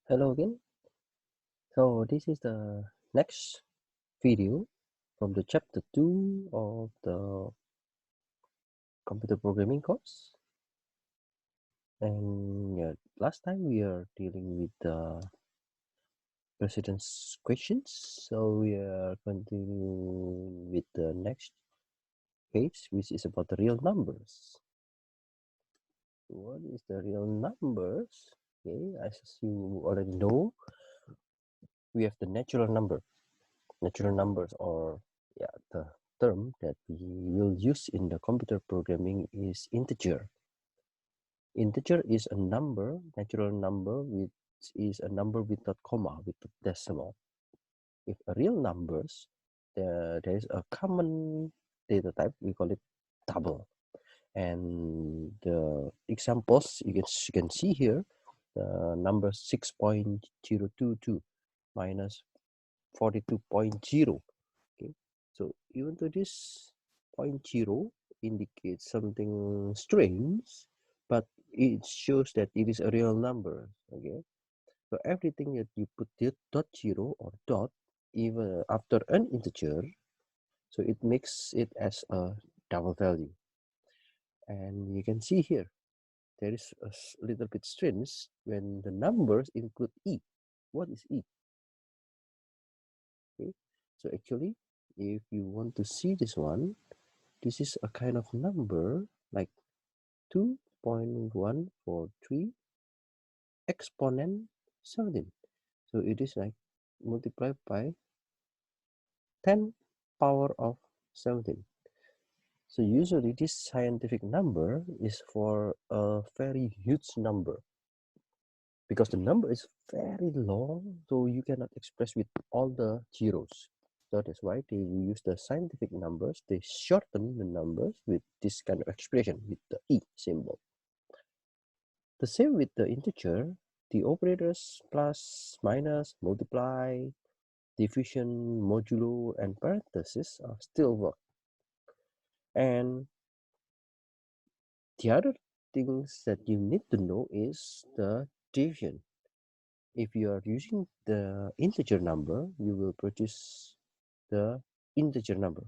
Hello again. So this is the next video from the chapter 2 of the computer programming course. And yeah, last time we are dealing with the precedence questions. So we are continuing with the next page, which is about the real numbers. What is the real numbers? Okay, as you already know, we have the natural number. Natural numbers, or yeah, the term that we will use in the computer programming is integer. Integer is a number, natural number, which is a number without comma, with a decimal. If a real numbers, there is a common data type, we call it double. And the examples you can see here, the number 6.022 minus 42.0. Okay, so even though this 0.0 indicates something strange, but it shows that it is a real number. Okay, so everything that you put the dot zero or dot even after an integer, so it makes it as a double value. And you can see here there is a little bit strange when the numbers include e. What is e? Okay, so actually if you want to see this one, this is a kind of number like 2.143 exponent 17. So it is like multiplied by 10 power of 17. So usually this scientific number is for a very huge number because the number is very long, so you cannot express with all the zeros. So that's why they use the scientific numbers. They shorten the numbers with this kind of expression with the e symbol. The same with the integer, the operators plus, minus, multiply, division, modulo, and parentheses still work. And the other things that you need to know is the division. If you are using the integer number, you will produce the integer number.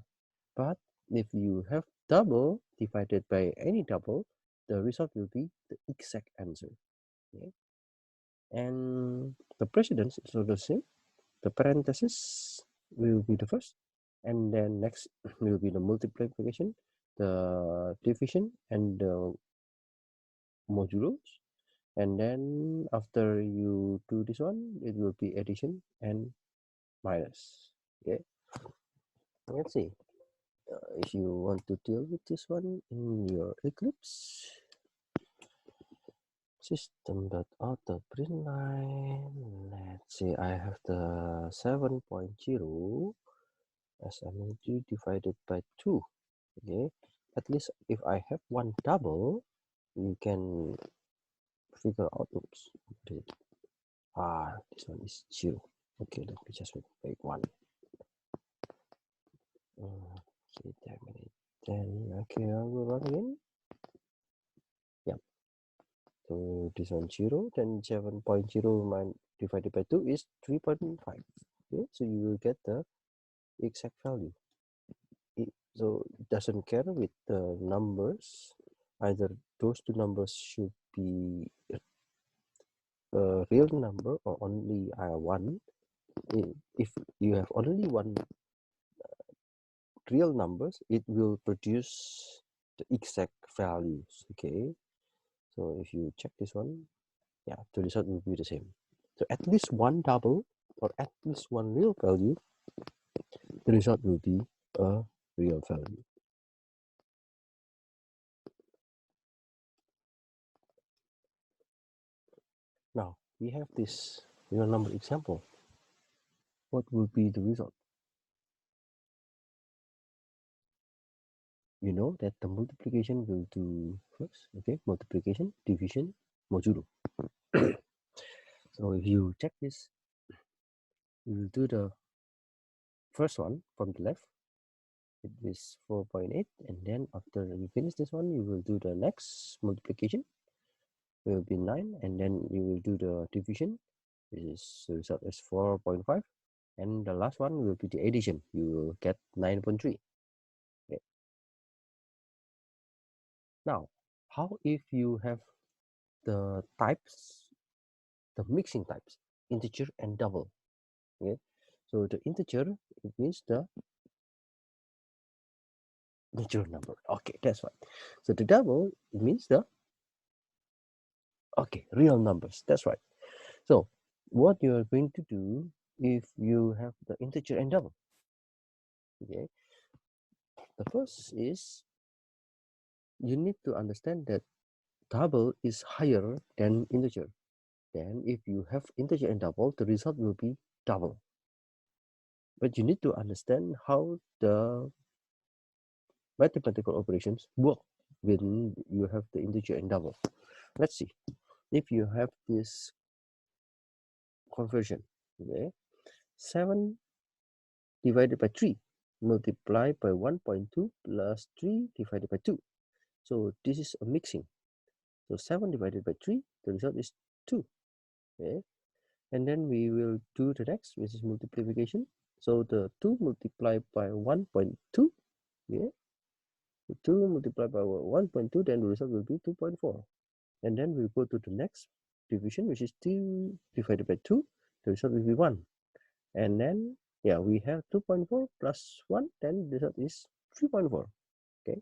But if you have double divided by any double, the result will be the exact answer. Okay? And the precedence is also the same. The parentheses will be the first, and then next will be the multiplication, the division, and the modulos. And then after you do this one, it will be addition and minus. Okay, let's see. If you want to deal with this one in your Eclipse, system.out.println. Let's see, I have the 7.0 as energy divided by 2. Okay, at least if I have one double, you can figure out. Oops, this one is 0. Okay, let me just make 1. Okay, then okay, I will run again. Yeah, so this one 0, then 7.0 divided by 2 is 3.5. Okay, so you will get the exact value. So it doesn't care with the numbers. Either those two numbers should be a real number or only one. If you have only one real numbers, it will produce the exact values. Okay, so if you check this one, yeah, the result will be the same. So at least one double or at least one real value, the result will be a real value. Now we have this real number example. What will be the result? You know that the multiplication will do first. Okay, multiplication, division, modulo. So if you check this, you will do the first one from the left. It is 4.8, and then after you finish this one, you will do the next multiplication. It will be 9, and then you will do the division. The result is 4.5, and the last one will be the addition. You will get 9.3. Okay. Now, how if you have the types, the mixing types, integer and double? Okay. So the integer, it means the natural number. Okay, that's right. So the double, it means the real numbers. That's right. So what you are going to do if you have the integer and double? Okay, the first is you need to understand that double is higher than integer. Then if you have integer and double, the result will be double. But you need to understand how the mathematical operations work when you have the integer and double. Let's see. If you have this conversion, okay, 7 divided by 3 multiplied by 1.2 plus 3 divided by 2. So this is a mixing. So 7 divided by 3, the result is 2. Okay. And then we will do the next, which is multiplication. So the 2 multiplied by 1.2. Yeah. The 2 multiplied by 1.2, then the result will be 2.4. And then we go to the next division, which is 2 divided by 2. The result will be 1. And then, yeah, we have 2.4 plus 1, then the result is 3.4. Okay.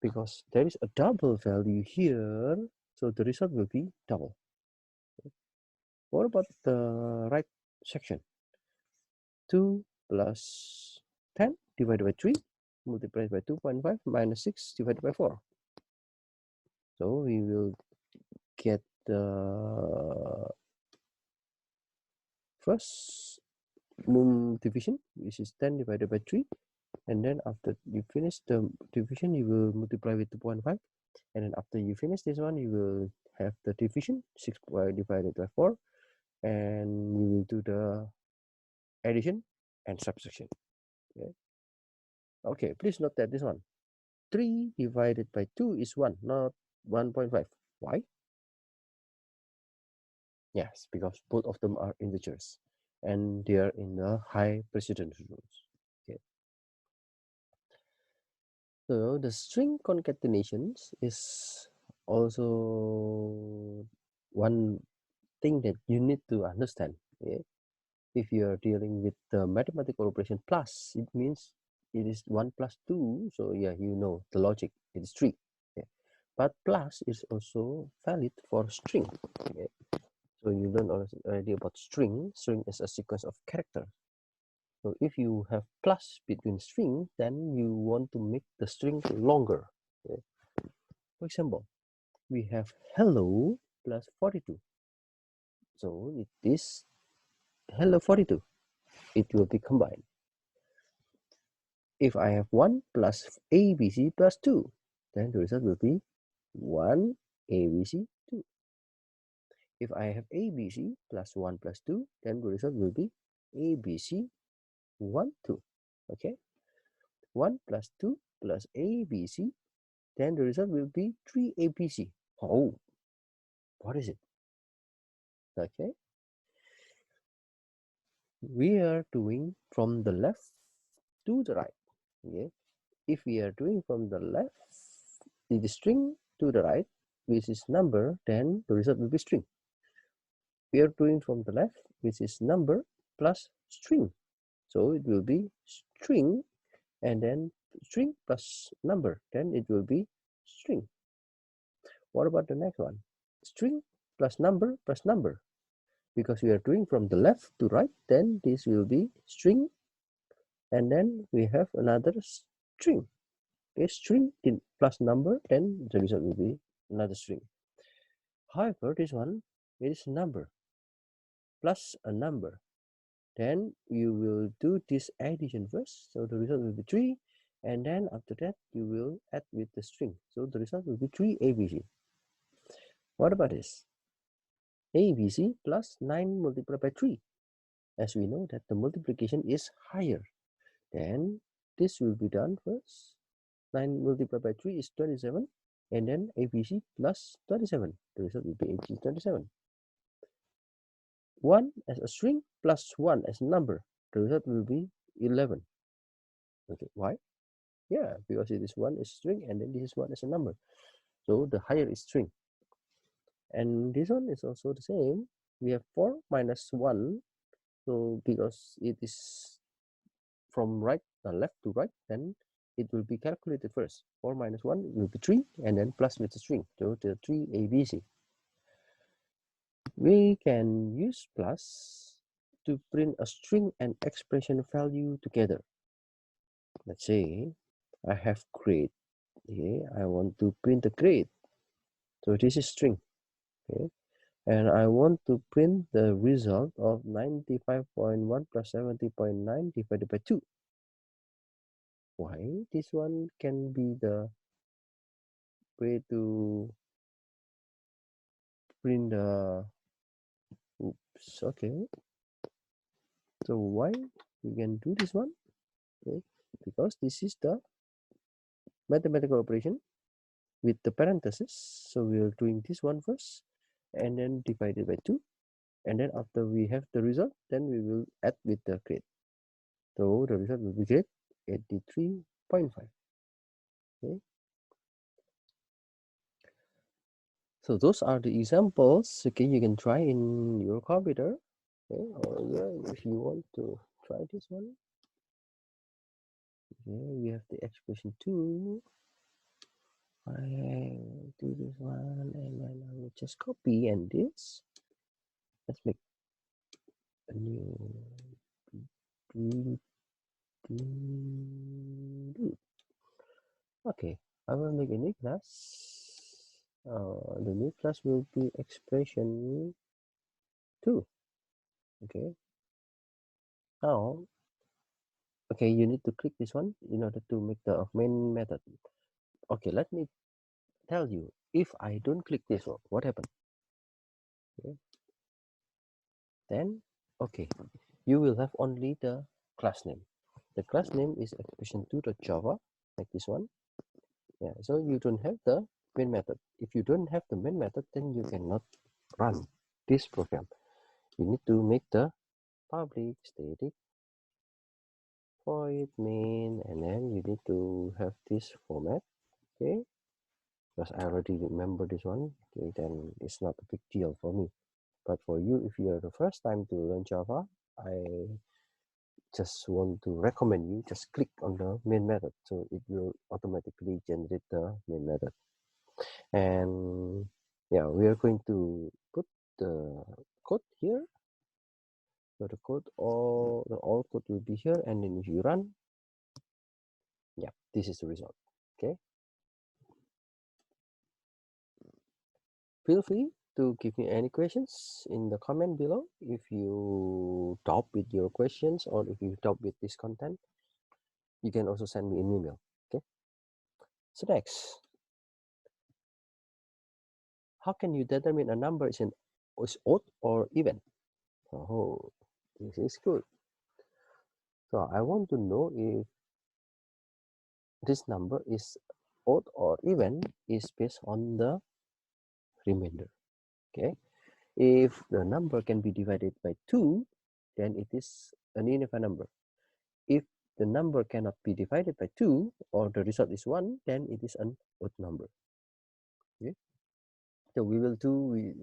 Because there is a double value here, so the result will be double. Okay. What about the right section? 2 plus 10 divided by 3 multiplied by 2.5 minus 6 divided by 4. So we will get the first division, which is 10 divided by 3. And then after you finish the division, you will multiply with 2.5. And then after you finish this one, you will have the division, 6 divided by 4. And you will do the addition and subtraction. Okay, okay, please note that this one, 3 divided by 2 is 1, not 1.5. Why? Yes, because both of them are integers and they are in the high precedence rules. Okay. So the string concatenations is also one thing that you need to understand. Okay? If you are dealing with the mathematical operation plus, it means it is 1 plus 2. So yeah, you know the logic, it is 3. Okay? But plus is also valid for string. Okay? So you learn already about string. String is a sequence of characters. So if you have plus between string, then you want to make the string longer. Okay? For example, we have hello plus 42. So it is hello 42. It will be combined. If I have 1 plus ABC plus 2, then the result will be 1 ABC 2. If I have ABC plus 1 plus 2, then the result will be ABC 1 2. Okay, 1 plus 2 plus ABC, then the result will be 3ABC. Oh, what is it? Okay, we are doing from the left to the right. Okay, if we are doing from the left, the string to the right, which is number, then the result will be string. We are doing from the left, which is number plus string. So it will be string and then string plus number, then it will be string. What about the next one? String plus number plus number. Because we are doing from the left to right, then this will be string and then we have another string. Okay, string plus number, then the result will be another string. However, this one is number plus a number. Then you will do this addition first, so the result will be 3, and then after that you will add with the string, so the result will be 3 ABC. What about this? ABC plus 9 multiplied by 3. As we know that the multiplication is higher, then this will be done first. 9 multiplied by 3 is 27, and then ABC plus 27. The result will be ABC 27. 1 as a string plus 1 as a number. The result will be 11. Okay, why? Yeah, because it is 1 is string and then this is 1 as a number. So the higher is string. And this one is also the same. We have 4 minus 1. So because it is from left to right, then it will be calculated first. 4 minus 1 will be 3 and then plus with the string. So the 3 ABC. We can use plus to print a string and expression value together. Let's say I have grade. Okay, I want to print the grade. So this is string. Okay, and I want to print the result of 95.1 plus 70.9 divided by 2. Why? This one can be the way to print the oops. Okay, so why we can do this one? Okay, because this is the mathematical operation with the parentheses. So we are doing this one first and then divided by 2, and then after we have the result, then we will add with the grade. So the result will be grade 83.5. Okay, so those are the examples. Okay, you can try in your computer. Okay, or yeah, if you want to try this one. Okay, we have the expression 2. I do this one and then I will just copy and this. Let's make a new. Okay, I will make a new class. The new class will be expression 2. Okay. Now, okay, you need to click this one in order to make the main method. Okay, let me tell you. If I don't click this one, what happened? Okay. Then, okay, you will have only the class name. The class name is expression2.java, like this one. Yeah, so you don't have the main method. If you don't have the main method, then you cannot run this program. You need to make the public static void main, and then you need to have this format. Okay, because I already remember this one. Okay, then it's not a big deal for me. But for you, if you are the first time to learn Java, I just want to recommend you just click on the main method, so it will automatically generate the main method. And yeah, we are going to put the code here. So the code, all code will be here, and then if you run, yeah, this is the result. Okay, feel free to give me any questions in the comment below. If you doubt with your questions or if you doubt with this content, you can also send me an email. Okay, so next, how can you determine a number is odd or even? Oh, this is good. So I want to know if this number is odd or even is based on the remainder. Okay, if the number can be divided by 2, then it is an even number. If the number cannot be divided by 2 or the result is 1, then it is an odd number. Okay, so we will do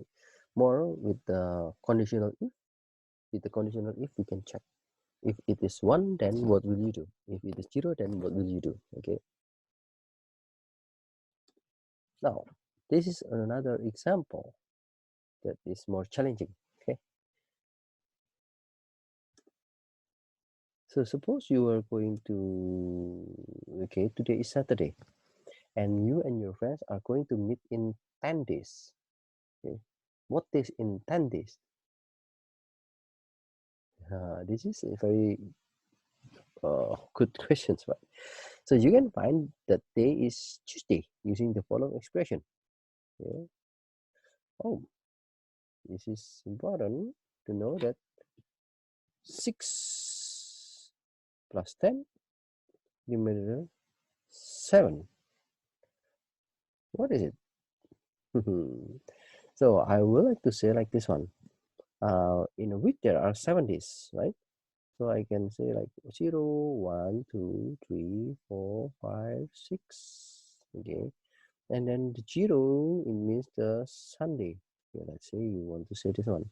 more with the conditional if. With the conditional if, we can check. If it is 1, then what will you do? If it is 0, then what will you do? Okay, now this is another example that is more challenging. Okay, so suppose you are going to, okay, today is Saturday and you and your friends are going to meet in 10 days. Okay, what is in 10 days? This is a very good questions, right? So you can find that day is Tuesday using the following expression. Okay. Oh, this is important to know that 6 plus 10 divided 7. What is it? So I would like to say like this one. In a week there are 7 days, right? So I can say like 0, 1, 2, 3, 4, 5, 6. Okay. And then the 0, it means the Sunday. Okay, let's say you want to say this one.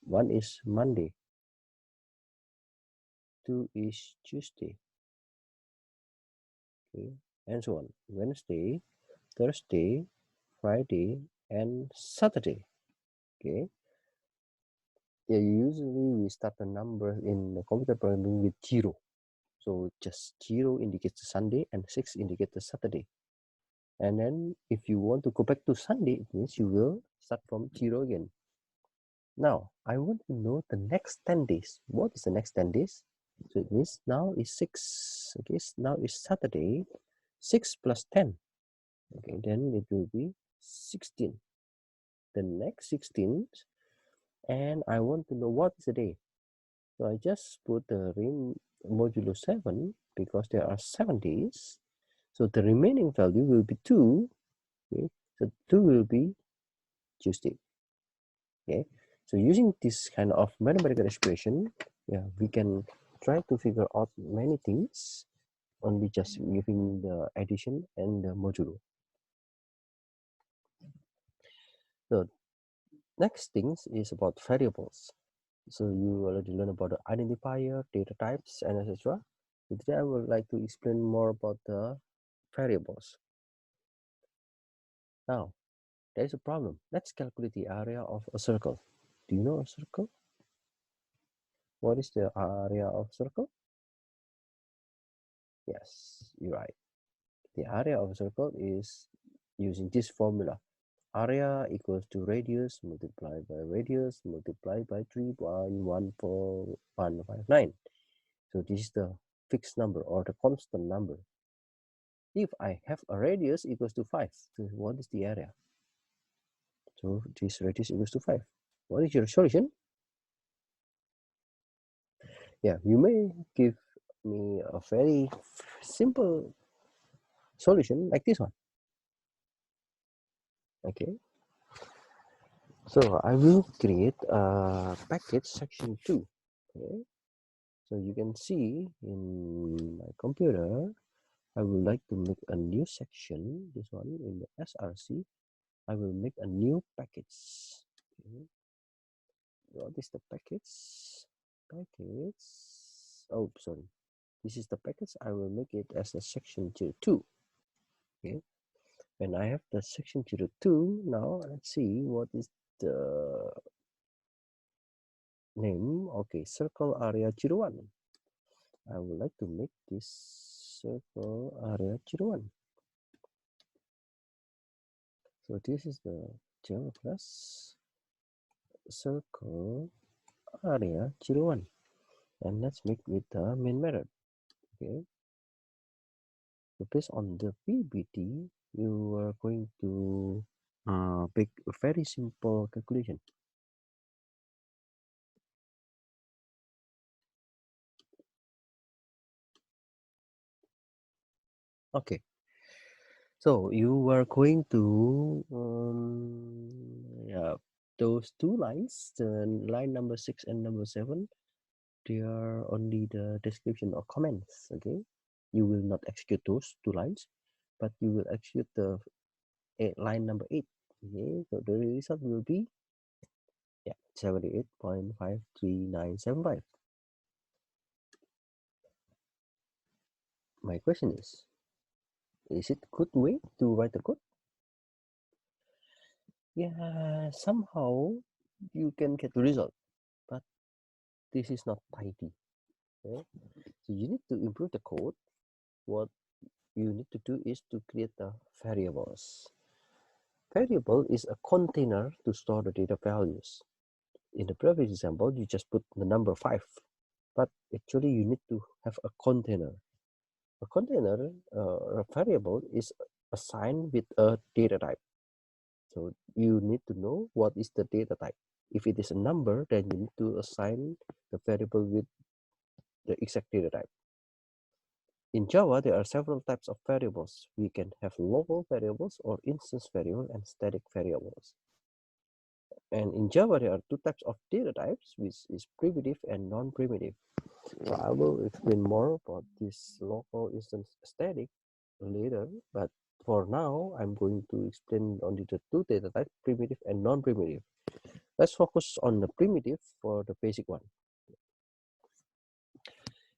1 is Monday. 2 is Tuesday. Okay. And so on. Wednesday, Thursday, Friday, and Saturday. Okay. Yeah, usually we start the number in the computer programming with 0. So just 0 indicates the Sunday and 6 indicates the Saturday. And then if you want to go back to Sunday, it means you will start from 0 again. Now, I want to know the next 10 days. What is the next 10 days? So it means now is 6. Okay, so now is Saturday. 6 plus 10. Okay, then it will be 16. The next 16, and I want to know what is the day. So I just put the modulo 7 because there are 7 days. So the remaining value will be 2. Okay, so 2 will be Tuesday. Okay, so using this kind of mathematical expression, yeah, we can try to figure out many things only just giving the addition and the modulo. The next things is about variables. So you already learned about the identifier, data types, and etc. Today I would like to explain more about the variables. Now, there is a problem. Let's calculate the area of a circle. Do you know a circle? What is the area of a circle? Yes, you're right. The area of a circle is using this formula. Area equals to radius multiplied by radius multiplied by 3.14159. So this is the fixed number or the constant number. If I have a radius equals to 5, so what is the area? So this radius equals to 5. What is your solution? Yeah, you may give me a very simple solution like this one. Okay. So I will create a package section 2. Okay. So you can see in my computer, I would like to make a new section, this one in the SRC. I will make a new package. Okay. What is the package? Package. Oh, sorry. This is the package. I will make it as a section 2. Okay. When I have the section 2, now let's see what is the name. Okay, circle area 1. I would like to make this circle area 1. So this is the Java class circle area 1. And let's make with the main method. Okay. So based on the PBT, you are going to make a very simple calculation. Okay. So you are going to yeah, those two lines, the line number 6 and number 7, they are only the description or comments. Okay, you will not execute those two lines, but you will execute the line number 8. Okay, so the result will be 78.53975. My question is it good way to write the code? Yeah, somehow you can get the result, but this is not tidy. Okay? So you need to improve the code. What you need to do is to create the variables. Variable is a container to store the data values. In the previous example, you just put the number 5, but actually you need to have a container. A container, a variable is assigned with a data type. So you need to know what is the data type. If it is a number, then you need to assign the variable with the exact data type. In Java, there are several types of variables. We can have local variables or instance variables and static variables. And in Java, there are two types of data types, which is primitive and non-primitive. So I will explain more about this local instance static later, but for now, I'm going to explain only the two data types, primitive and non-primitive. Let's focus on the primitive for the basic one.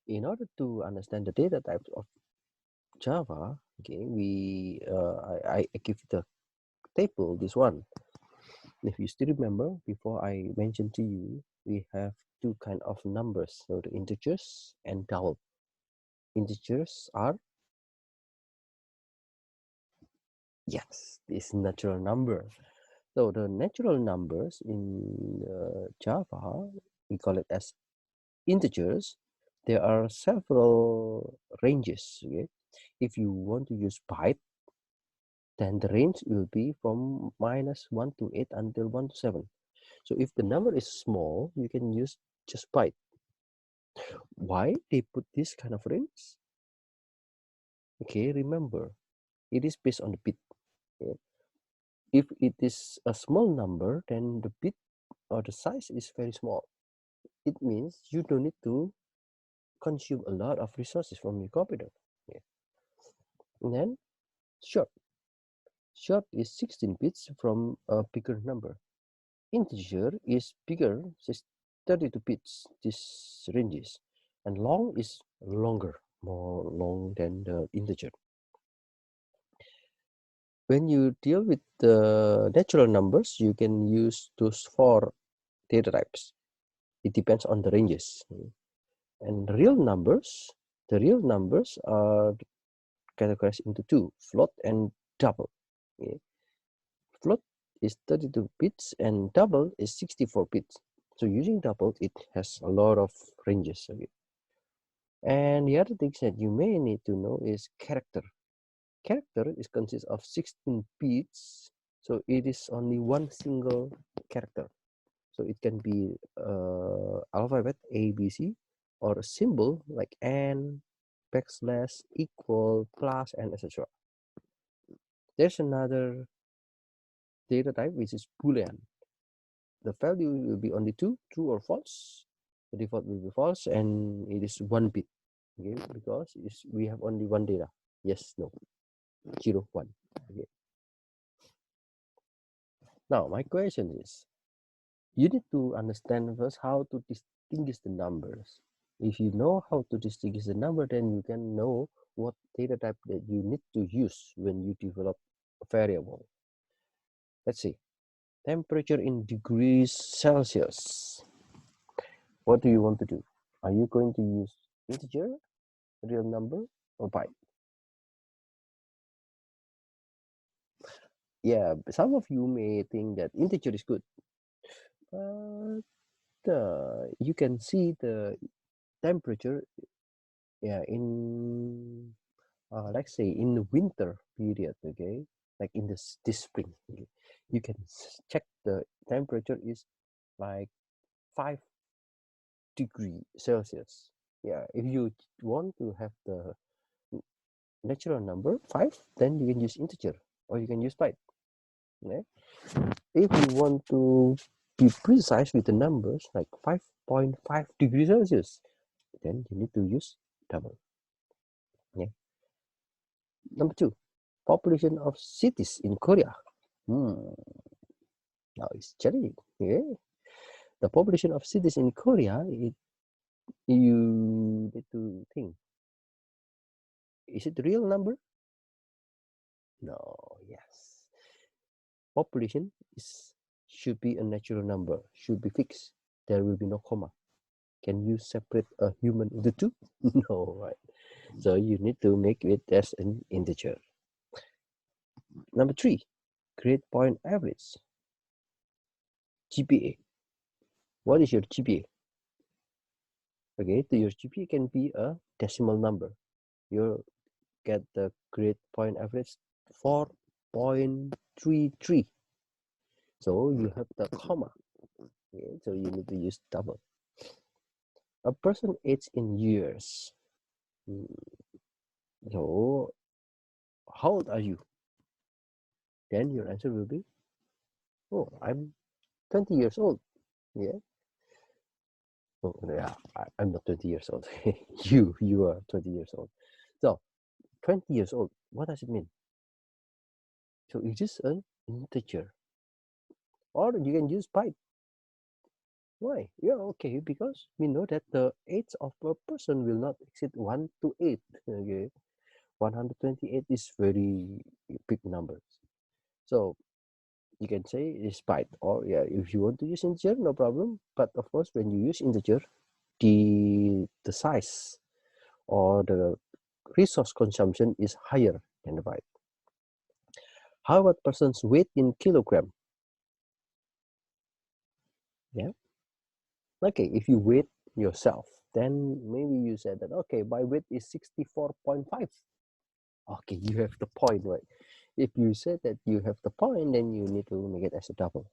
In order to understand the data types of Java, okay, I give the table, this one. If you still remember, before I mentioned to you, we have two kind of numbers, so the integers and double. Integers are, yes, this natural number. So the natural numbers in Java, we call it as integers. There are several ranges. Okay, if you want to use byte, then the range will be from -1 to 8 until 1 to 7. So if the number is small, you can use just byte. Why they put this kind of range? Okay, remember, it is based on the bit. Okay? If it is a small number, then the bit or the size is very small. It means you don't need to consume a lot of resources from your computer. Okay? And then short. Short is 16 bits from a bigger number. Integer is bigger, 32 bits, this ranges. And long is longer, more long than the integer. When you deal with the natural numbers, you can use those four data types. It depends on the ranges. And the real numbers are categorized into two, float and double. Okay. Float is 32 bits and double is 64 bits. So using double, it has a lot of ranges. Okay. And the other things that you may need to know is character. Character is consists of 16 bits, so it is only one single character. So it can be alphabet A, B, C, or a symbol like and, backslash, equal, plus, and etc. There's another data type which is Boolean. The value will be only two, true or false. The default will be false, and it is 1 bit. Okay, because we have only one data. Yes, no, 0, 1. Okay. Now my question is, you need to understand first how to distinguish the numbers. If you know how to distinguish the number, then you can know what data type that you need to use when you develop a variable. Let's see. Temperature in degrees Celsius. What do you want to do? Are you going to use integer, real number, or byte? Yeah, some of you may think that integer is good, but you can see the temperature, yeah, in let's say in the winter period, okay, like in this spring, okay, you can check the temperature is like 5 degrees Celsius. Yeah, if you want to have the natural number 5, then you can use integer or you can use byte. Okay? If you want to be precise with the numbers like 5.5 degrees Celsius, then you need to use double. Yeah. Number 2, population of cities in Korea. Now it's challenging. Yeah. The population of cities in Korea, you need to think. Is it the real number? No, yes. Population should be a natural number, should be fixed. There will be no comma. Can you separate a human into two? No, right? So you need to make it as an integer. Number 3, grade point average. GPA. What is your GPA? Okay, so your GPA can be a decimal number. You get the grade point average 4.33. So you have the comma. Okay, so you need to use double. A person age in years. So how old are you? Then your answer will be, oh, I'm 20 years old. Yeah. Oh, yeah, I'm not 20 years old. You are 20 years old. So 20 years old, what does it mean? So it is an integer. Or you can use byte. Why? Yeah, okay, because we know that the age of a person will not exceed 1 to 8. Okay. 128 is very big numbers. So you can say it's byte, or yeah, if you want to use integer, no problem. But of course, when you use integer, the size or the resource consumption is higher than the byte. How about person's weight in kilogram? Yeah. Okay, if you weight yourself, then maybe you said that, okay, my weight is 64.5. Okay, you have the point, right? If you said that you have the point, then you need to make it as a double.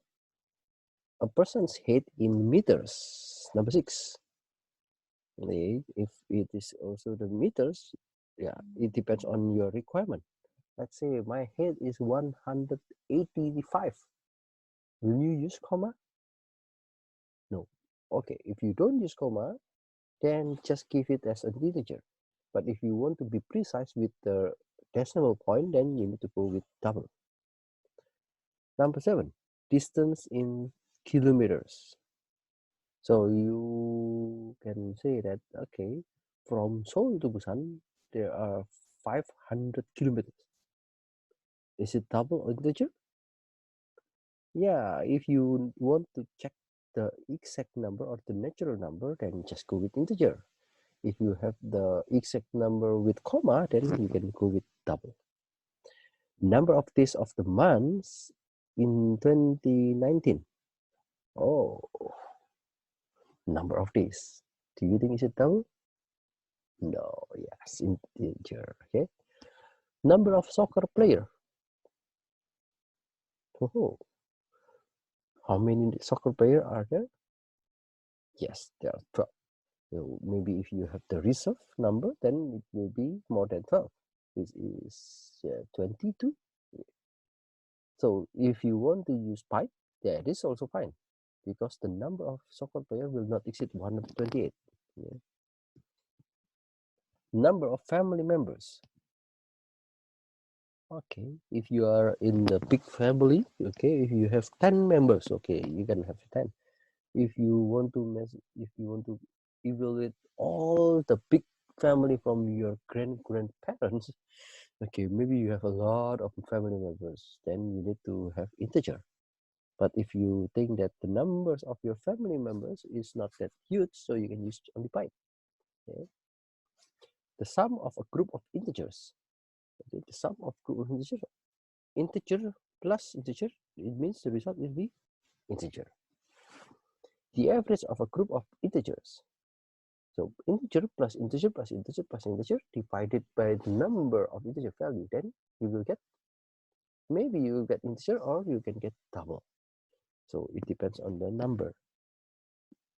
A person's height in meters, number 6. If it is also the meters, yeah, it depends on your requirement. Let's say my height is 185. Will you use comma? No. Okay, if you don't use comma, then just give it as an integer. But if you want to be precise with the decimal point, then you need to go with double. Number 7, distance in kilometers. So you can say that, okay, from Seoul to Busan, there are 500 kilometers. Is it double or integer? Yeah, if you want to check the exact number or the natural number, then just go with integer. If you have the exact number with comma, then you can go with double. Number of days of the months in 2019. Oh, number of days. Do you think is it double? No, yes, integer. Okay. Number of soccer player. Oh, how many soccer player are there? Yes, there are 12. So maybe if you have the reserve number, then it will be more than 12, which is 22. So if you want to use pi, yeah, this is also fine, because the number of soccer player will not exceed 128. Yeah. Number of family members. Okay, if you are in the big family, okay, if you have 10 members, okay, you can have 10. If you want to evaluate all the big family from your grandparents, okay, maybe you have a lot of family members, then you need to have integer. But if you think that the numbers of your family members is not that huge, so you can use only byte. Okay? The sum of a group of integers. Okay? The sum of group of integers, integer plus integer, it means the result will be integer. The average of a group of integers. So integer plus integer plus integer plus integer divided by the number of integer value, then you will get, maybe you will get integer or you can get double. So it depends on the number.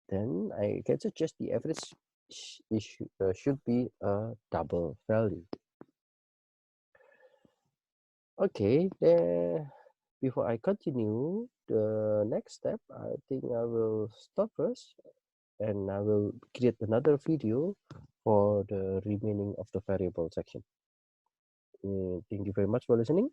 Then I can suggest the average should be a double value. Okay, then before I continue the next step, I think I will stop first and I will create another video for the remaining of the variable section. Thank you very much for listening.